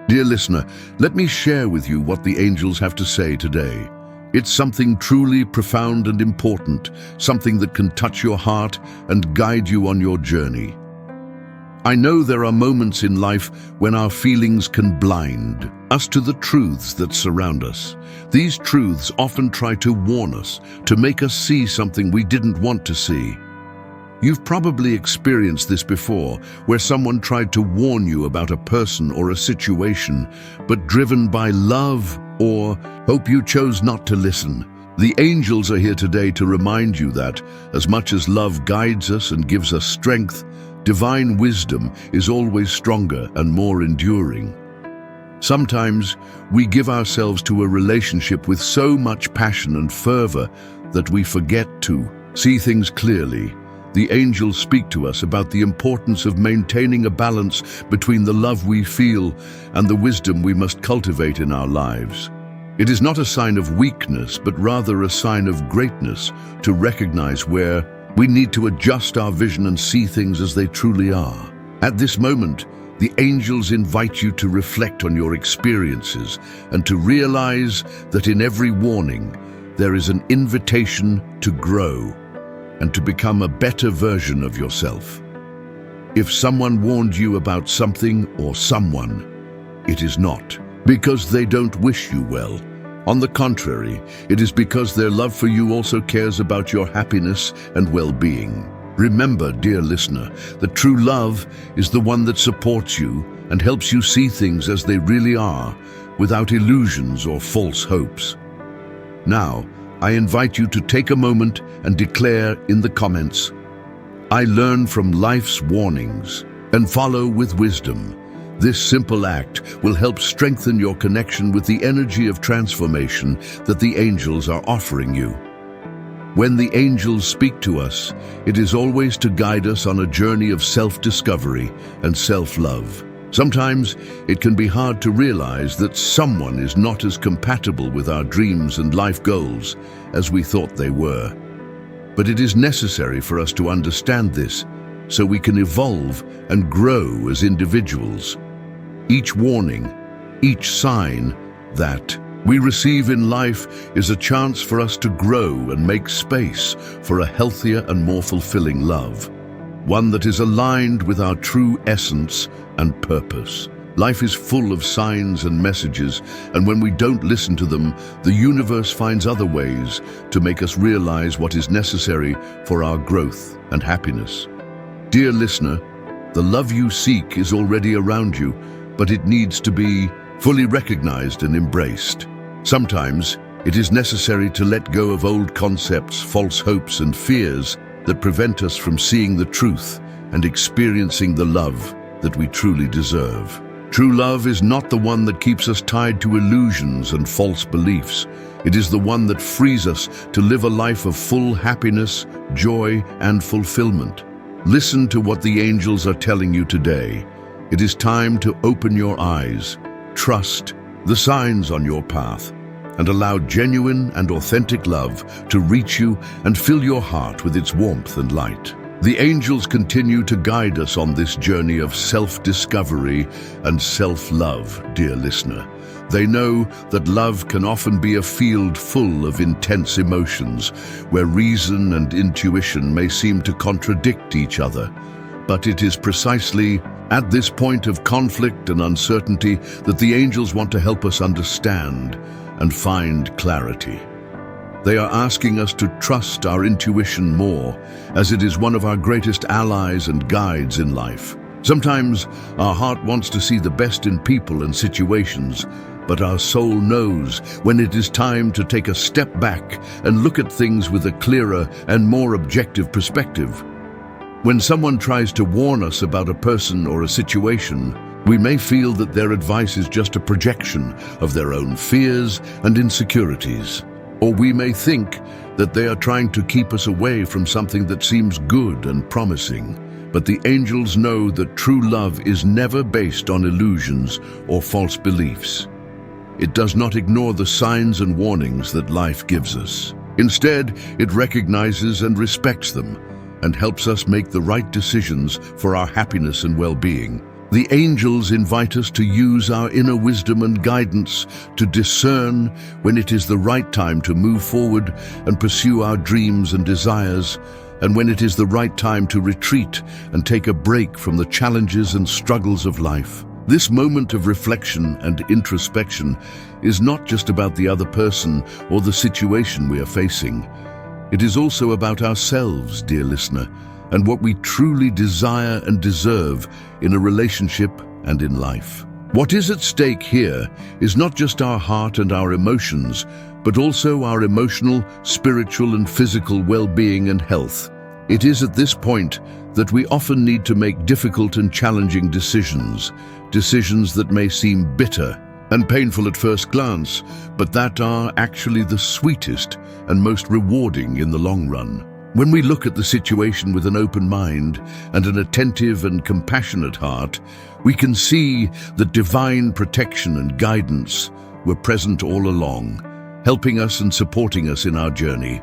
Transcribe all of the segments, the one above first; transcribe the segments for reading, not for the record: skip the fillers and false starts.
Dear listener, let me share with you what the angels have to say today. It's something truly profound and important, something that can touch your heart and guide you on your journey. I know there are moments in life when our feelings can blind us to the truths that surround us. These truths often try to warn us, to make us see something we didn't want to see. You've probably experienced this before, where someone tried to warn you about a person or a situation, but driven by love or hope, you chose not to listen. The angels are here today to remind you that, as much as love guides us and gives us strength, divine wisdom is always stronger and more enduring. Sometimes we give ourselves to a relationship with so much passion and fervor that we forget to see things clearly. The angels speak to us about the importance of maintaining a balance between the love we feel and the wisdom we must cultivate in our lives. It is not a sign of weakness, but rather a sign of greatness to recognize where we need to adjust our vision and see things as they truly are. At this moment, the angels invite you to reflect on your experiences and to realize that in every warning, there is an invitation to grow and to become a better version of yourself. If someone warned you about something or someone, it is not because they don't wish you well. On the contrary, it is because their love for you also cares about your happiness and well-being. Remember, dear listener, that true love is the one that supports you and helps you see things as they really are, without illusions or false hopes. Now, I invite you to take a moment and declare in the comments, "I learn from life's warnings and follow with wisdom." This simple act will help strengthen your connection with the energy of transformation that the angels are offering you. When the angels speak to us, it is always to guide us on a journey of self-discovery and self-love. Sometimes it can be hard to realize that someone is not as compatible with our dreams and life goals as we thought they were. But it is necessary for us to understand this so we can evolve and grow as individuals. Each warning, each sign that we receive in life is a chance for us to grow and make space for a healthier and more fulfilling love, one that is aligned with our true essence and purpose. Life is full of signs and messages, and when we don't listen to them, the universe finds other ways to make us realize what is necessary for our growth and happiness. Dear listener, the love you seek is already around you, but it needs to be fully recognized and embraced. Sometimes it is necessary to let go of old concepts, false hopes, and fears that prevent us from seeing the truth and experiencing the love that we truly deserve. True love is not the one that keeps us tied to illusions and false beliefs. It is the one that frees us to live a life of full happiness, joy, and fulfillment. Listen to what the angels are telling you today. It is time to open your eyes, trust the signs on your path, and allow genuine and authentic love to reach you and fill your heart with its warmth and light. The angels continue to guide us on this journey of self-discovery and self-love, dear listener. They know that love can often be a field full of intense emotions, where reason and intuition may seem to contradict each other. But it is precisely at this point of conflict and uncertainty that the angels want to help us understand and find clarity. They are asking us to trust our intuition more, as it is one of our greatest allies and guides in life. Sometimes our heart wants to see the best in people and situations, but our soul knows when it is time to take a step back and look at things with a clearer and more objective perspective. When someone tries to warn us about a person or a situation, we may feel that their advice is just a projection of their own fears and insecurities. Or we may think that they are trying to keep us away from something that seems good and promising. But the angels know that true love is never based on illusions or false beliefs. It does not ignore the signs and warnings that life gives us. Instead, it recognizes and respects them and helps us make the right decisions for our happiness and well-being. The angels invite us to use our inner wisdom and guidance to discern when it is the right time to move forward and pursue our dreams and desires, and when it is the right time to retreat and take a break from the challenges and struggles of life. This moment of reflection and introspection is not just about the other person or the situation we are facing. It is also about ourselves, dear listener, and what we truly desire and deserve in a relationship and in life. What is at stake here is not just our heart and our emotions, but also our emotional, spiritual, and physical well-being and health. It is at this point that we often need to make difficult and challenging decisions that may seem bitter and painful at first glance, but that are actually the sweetest and most rewarding in the long run. When we look at the situation with an open mind and an attentive and compassionate heart, we can see that divine protection and guidance were present all along, helping us and supporting us in our journey.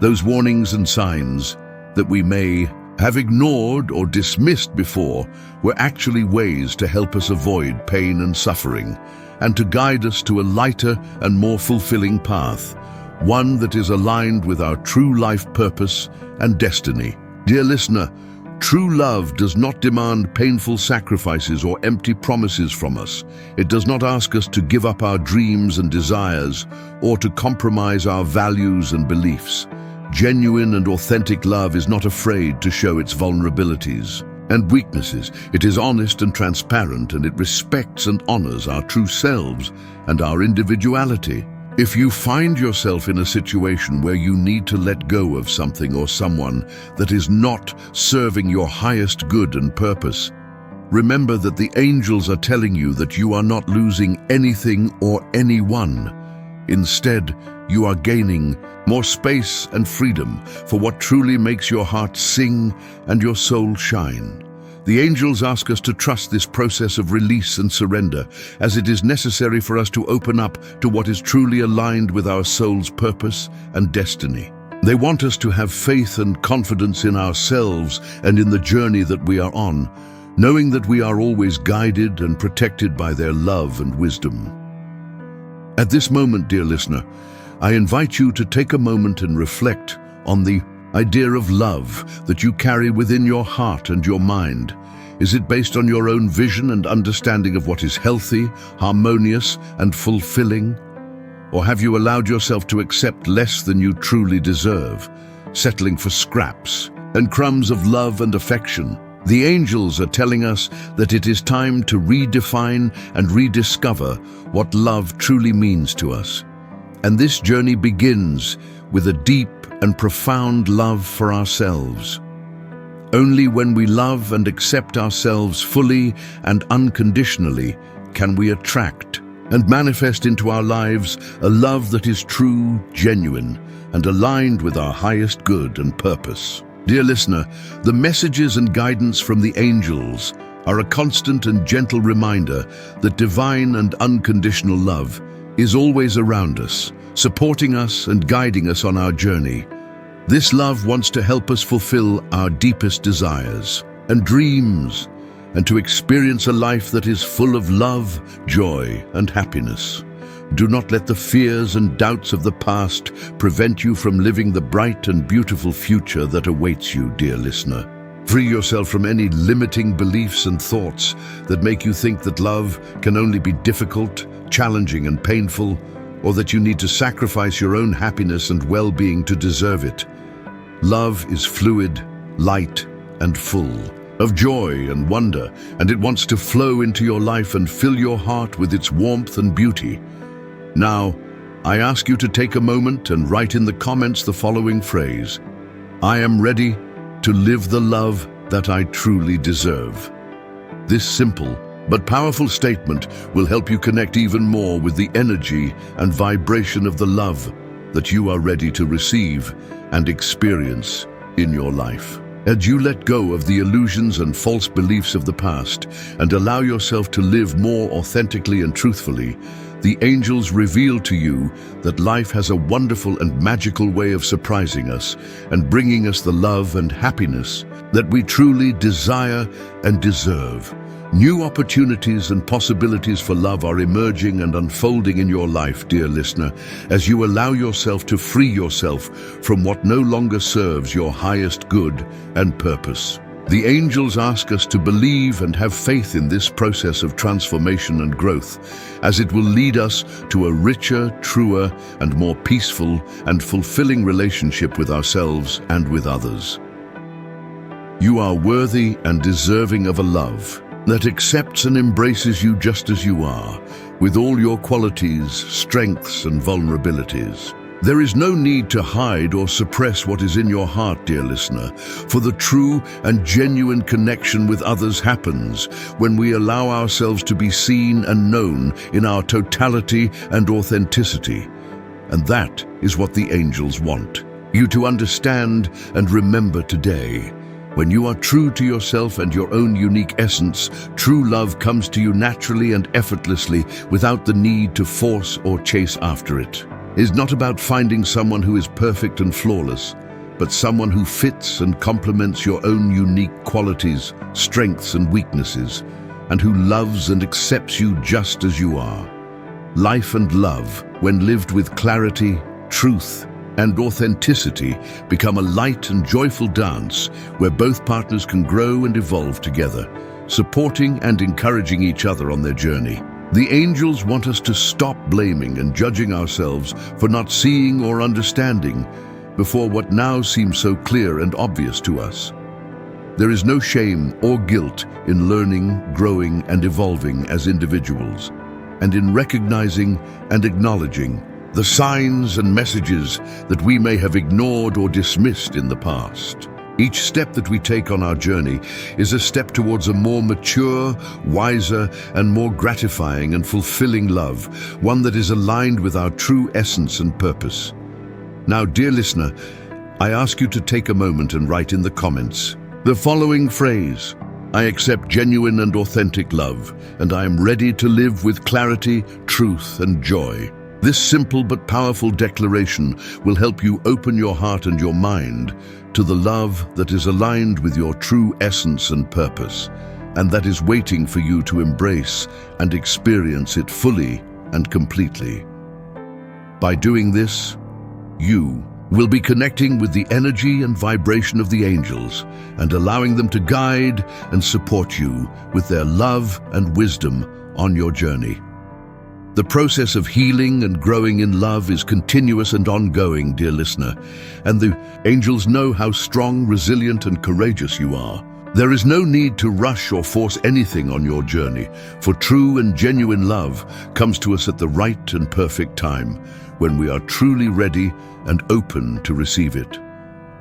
Those warnings and signs that we may have ignored or dismissed before were actually ways to help us avoid pain and suffering, and to guide us to a lighter and more fulfilling path, one that is aligned with our true life purpose and destiny. Dear listener, true love does not demand painful sacrifices or empty promises from us. It does not ask us to give up our dreams and desires or to compromise our values and beliefs. Genuine and authentic love is not afraid to show its vulnerabilities and weaknesses. It is honest and transparent, and it respects and honors our true selves and our individuality. If you find yourself in a situation where you need to let go of something or someone that is not serving your highest good and purpose, remember that the angels are telling you that you are not losing anything or anyone. Instead, you are gaining more space and freedom for what truly makes your heart sing and your soul shine. The angels ask us to trust this process of release and surrender, as it is necessary for us to open up to what is truly aligned with our soul's purpose and destiny. They want us to have faith and confidence in ourselves and in the journey that we are on, knowing that we are always guided and protected by their love and wisdom. At this moment, dear listener, I invite you to take a moment and reflect on the idea of love that you carry within your heart and your mind. Is it based on your own vision and understanding of what is healthy, harmonious, and fulfilling? Or have you allowed yourself to accept less than you truly deserve, settling for scraps and crumbs of love and affection? The angels are telling us that it is time to redefine and rediscover what love truly means to us. And this journey begins with a deep and profound love for ourselves. Only when we love and accept ourselves fully and unconditionally can we attract and manifest into our lives a love that is true, genuine, and aligned with our highest good and purpose. Dear listener, the messages and guidance from the angels are a constant and gentle reminder that divine and unconditional love is always around us, supporting us and guiding us on our journey. This love wants to help us fulfill our deepest desires and dreams, and to experience a life that is full of love, joy, and happiness. Do not let the fears and doubts of the past prevent you from living the bright and beautiful future that awaits you, dear listener. Free yourself from any limiting beliefs and thoughts that make you think that love can only be difficult, challenging, and painful, or that you need to sacrifice your own happiness and well-being to deserve it. Love is fluid, light, and full of joy and wonder, and it wants to flow into your life and fill your heart with its warmth and beauty. Now, I ask you to take a moment and write in the comments the following phrase: I am ready to live the love that I truly deserve. This simple but powerful statement will help you connect even more with the energy and vibration of the love that you are ready to receive and experience in your life. As you let go of the illusions and false beliefs of the past and allow yourself to live more authentically and truthfully, the angels reveal to you that life has a wonderful and magical way of surprising us and bringing us the love and happiness that we truly desire and deserve. New opportunities and possibilities for love are emerging and unfolding in your life, dear listener, as you allow yourself to free yourself from what no longer serves your highest good and purpose. The angels ask us to believe and have faith in this process of transformation and growth, as it will lead us to a richer, truer, and more peaceful and fulfilling relationship with ourselves and with others. You are worthy and deserving of a love that accepts and embraces you just as you are, with all your qualities, strengths, and vulnerabilities. There is no need to hide or suppress what is in your heart, dear listener, for the true and genuine connection with others happens when we allow ourselves to be seen and known in our totality and authenticity. And that is what the angels want you to understand and remember today. When you are true to yourself and your own unique essence, true love comes to you naturally and effortlessly without the need to force or chase after it. It is not about finding someone who is perfect and flawless, but someone who fits and complements your own unique qualities, strengths and weaknesses, and who loves and accepts you just as you are. Life and love, when lived with clarity, truth, and authenticity, become a light and joyful dance where both partners can grow and evolve together, supporting and encouraging each other on their journey. The angels want us to stop blaming and judging ourselves for not seeing or understanding before what now seems so clear and obvious to us. There is no shame or guilt in learning, growing, and evolving as individuals, and in recognizing and acknowledging the signs and messages that we may have ignored or dismissed in the past. Each step that we take on our journey is a step towards a more mature, wiser, and more gratifying and fulfilling love, one that is aligned with our true essence and purpose. Now, dear listener, I ask you to take a moment and write in the comments the following phrase: I accept genuine and authentic love, and I am ready to live with clarity, truth, and joy. This simple but powerful declaration will help you open your heart and your mind to the love that is aligned with your true essence and purpose, and that is waiting for you to embrace and experience it fully and completely. By doing this, you will be connecting with the energy and vibration of the angels and allowing them to guide and support you with their love and wisdom on your journey. The process of healing and growing in love is continuous and ongoing, dear listener, and the angels know how strong, resilient, and courageous you are. There is no need to rush or force anything on your journey, for true and genuine love comes to us at the right and perfect time, when we are truly ready and open to receive it.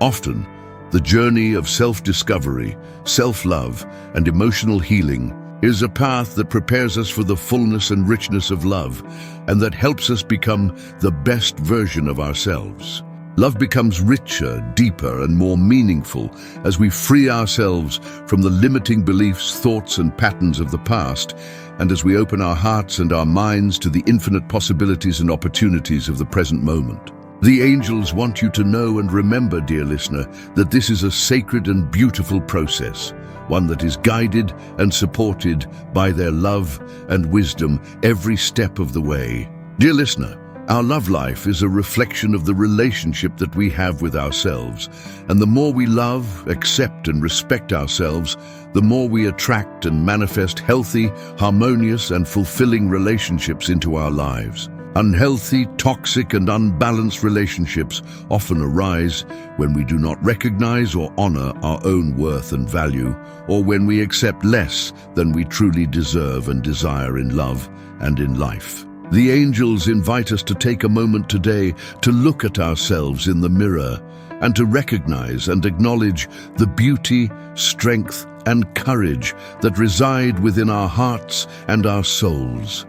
Often, the journey of self-discovery, self-love, and emotional healing is a path that prepares us for the fullness and richness of love, and that helps us become the best version of ourselves. Love becomes richer, deeper, and more meaningful as we free ourselves from the limiting beliefs, thoughts, and patterns of the past, and as we open our hearts and our minds to the infinite possibilities and opportunities of the present moment. The angels want you to know and remember, dear listener, that this is a sacred and beautiful process, one that is guided and supported by their love and wisdom every step of the way. Dear listener, our love life is a reflection of the relationship that we have with ourselves, and the more we love, accept, and respect ourselves, the more we attract and manifest healthy, harmonious, and fulfilling relationships into our lives. Unhealthy, toxic, and unbalanced relationships often arise when we do not recognize or honor our own worth and value, or when we accept less than we truly deserve and desire in love and in life. The angels invite us to take a moment today to look at ourselves in the mirror and to recognize and acknowledge the beauty, strength, and courage that reside within our hearts and our souls.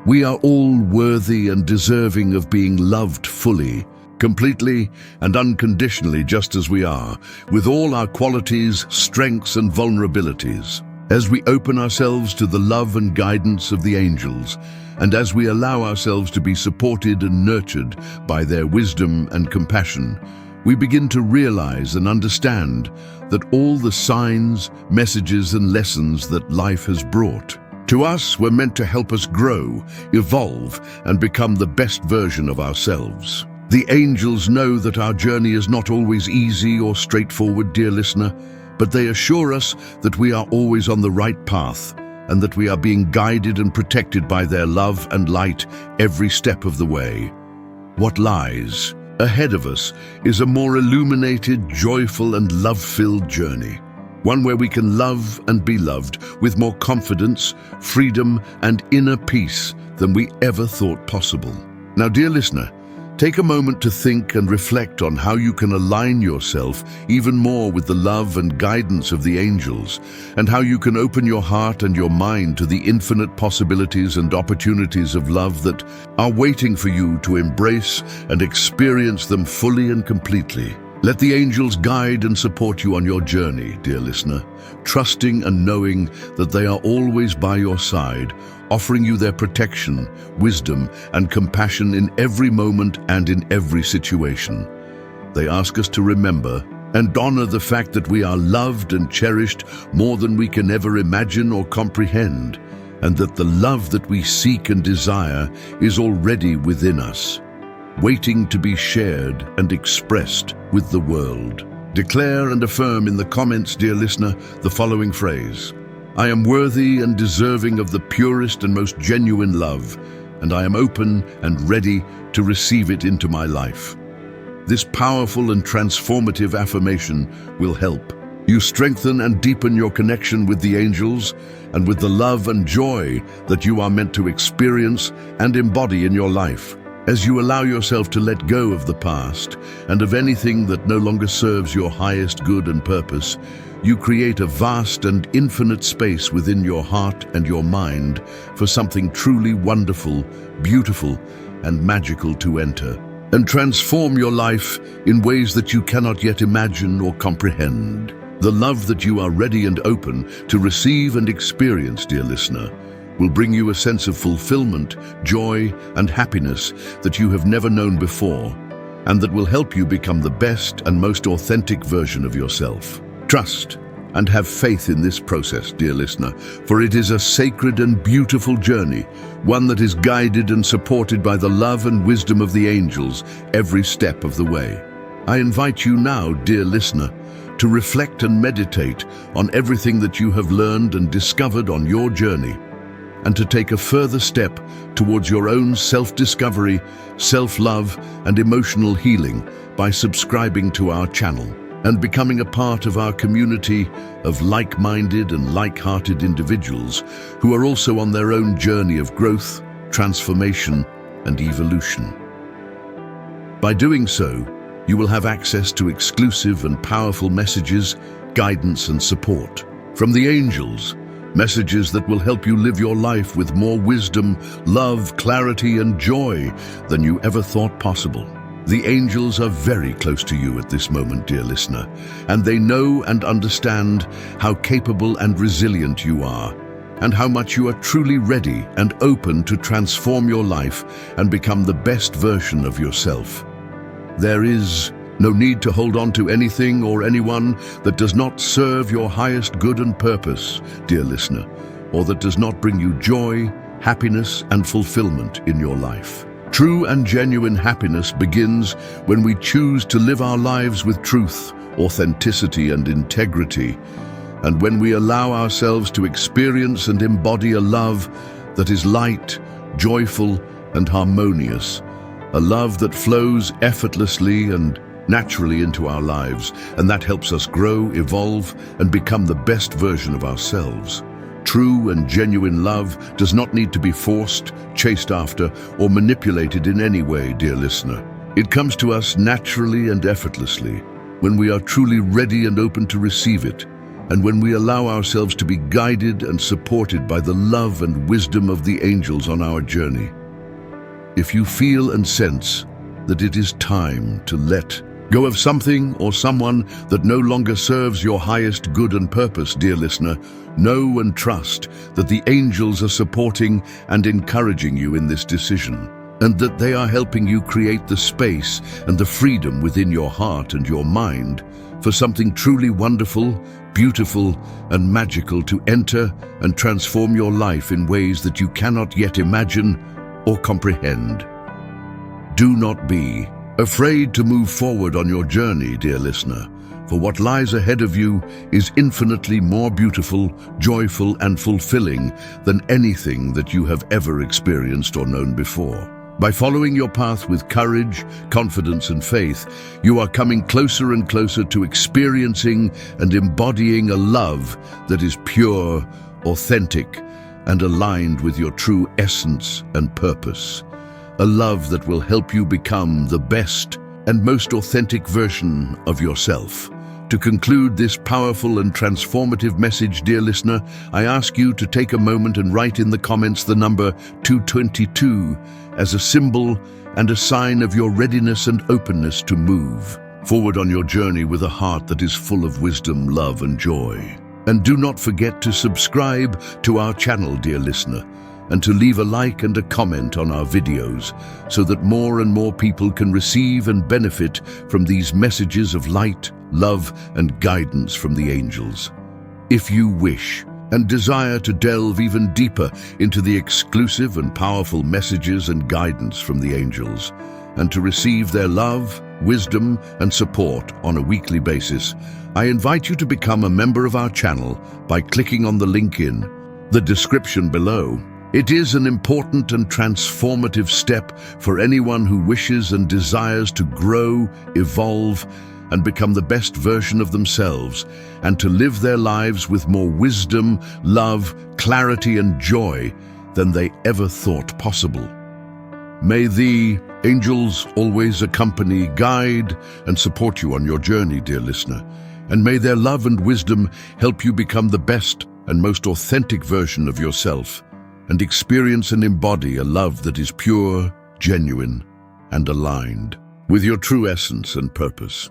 We are all worthy and deserving of being loved fully, completely, and unconditionally, just as we are, with all our qualities, strengths, and vulnerabilities. As we open ourselves to the love and guidance of the angels, and as we allow ourselves to be supported and nurtured by their wisdom and compassion, we begin to realize and understand that all the signs, messages, and lessons that life has brought to us were meant to help us grow, evolve, and become the best version of ourselves. The angels know that our journey is not always easy or straightforward, dear listener, but they assure us that we are always on the right path and that we are being guided and protected by their love and light every step of the way. What lies ahead of us is a more illuminated, joyful, and love-filled journey. One where we can love and be loved with more confidence, freedom, and inner peace than we ever thought possible. Now, dear listener, take a moment to think and reflect on how you can align yourself even more with the love and guidance of the angels, and how you can open your heart and your mind to the infinite possibilities and opportunities of love that are waiting for you to embrace and experience them fully and completely. Let the angels guide and support you on your journey, dear listener, trusting and knowing that they are always by your side, offering you their protection, wisdom, and compassion in every moment and in every situation. They ask us to remember and honor the fact that we are loved and cherished more than we can ever imagine or comprehend, and that the love that we seek and desire is already within us, waiting to be shared and expressed with the world. Declare and affirm in the comments, dear listener, the following phrase: I am worthy and deserving of the purest and most genuine love, and I am open and ready to receive it into my life. This powerful and transformative affirmation will help you strengthen and deepen your connection with the angels and with the love and joy that you are meant to experience and embody in your life. As you allow yourself to let go of the past and of anything that no longer serves your highest good and purpose, you create a vast and infinite space within your heart and your mind for something truly wonderful, beautiful, and magical to enter, and transform your life in ways that you cannot yet imagine or comprehend. The love that you are ready and open to receive and experience, dear listener, will bring you a sense of fulfillment, joy, and happiness that you have never known before, and that will help you become the best and most authentic version of yourself. Trust and have faith in this process, dear listener, for it is a sacred and beautiful journey, one that is guided and supported by the love and wisdom of the angels every step of the way. I invite you now, dear listener, to reflect and meditate on everything that you have learned and discovered on your journey, and to take a further step towards your own self-discovery, self-love, and emotional healing by subscribing to our channel and becoming a part of our community of like-minded and like-hearted individuals who are also on their own journey of growth, transformation, and evolution. By doing so, you will have access to exclusive and powerful messages, guidance, and support from the angels, messages that will help you live your life with more wisdom, love, clarity, and joy than you ever thought possible. The angels are very close to you at this moment, dear listener, and they know and understand how capable and resilient you are, and how much you are truly ready and open to transform your life and become the best version of yourself. There is no need to hold on to anything or anyone that does not serve your highest good and purpose, dear listener, or that does not bring you joy, happiness, and fulfillment in your life. True and genuine happiness begins when we choose to live our lives with truth, authenticity, and integrity, and when we allow ourselves to experience and embody a love that is light, joyful, and harmonious, a love that flows effortlessly and naturally into our lives, and that helps us grow, evolve, and become the best version of ourselves. True and genuine love does not need to be forced, chased after, or manipulated in any way, dear listener. It comes to us naturally and effortlessly when we are truly ready and open to receive it, and when we allow ourselves to be guided and supported by the love and wisdom of the angels on our journey. If you feel and sense that it is time to let go of something or someone that no longer serves your highest good and purpose, dear listener, know and trust that the angels are supporting and encouraging you in this decision. and that they are helping you create the space and the freedom within your heart and your mind for something truly wonderful, beautiful, and magical to enter and transform your life in ways that you cannot yet imagine or comprehend. Do not be afraid to move forward on your journey, dear listener, for what lies ahead of you is infinitely more beautiful, joyful, and fulfilling than anything that you have ever experienced or known before. By following your path with courage, confidence, and faith, you are coming closer and closer to experiencing and embodying a love that is pure, authentic, and aligned with your true essence and purpose. A love that will help you become the best and most authentic version of yourself. To conclude this powerful and transformative message, dear listener, I ask you to take a moment and write in the comments the number 222 as a symbol and a sign of your readiness and openness to move forward on your journey with a heart that is full of wisdom, love, and joy. And do not forget to subscribe to our channel, dear listener, and to leave a like and a comment on our videos so that more and more people can receive and benefit from these messages of light, love, and guidance from the angels. If you wish and desire to delve even deeper into the exclusive and powerful messages and guidance from the angels, and to receive their love, wisdom, and support on a weekly basis, I invite you to become a member of our channel by clicking on the link in the description below. It is an important and transformative step for anyone who wishes and desires to grow, evolve, and become the best version of themselves, and to live their lives with more wisdom, love, clarity, and joy than they ever thought possible. May the angels always accompany, guide, and support you on your journey, dear listener, and may their love and wisdom help you become the best and most authentic version of yourself, and experience and embody a love that is pure, genuine, and aligned with your true essence and purpose.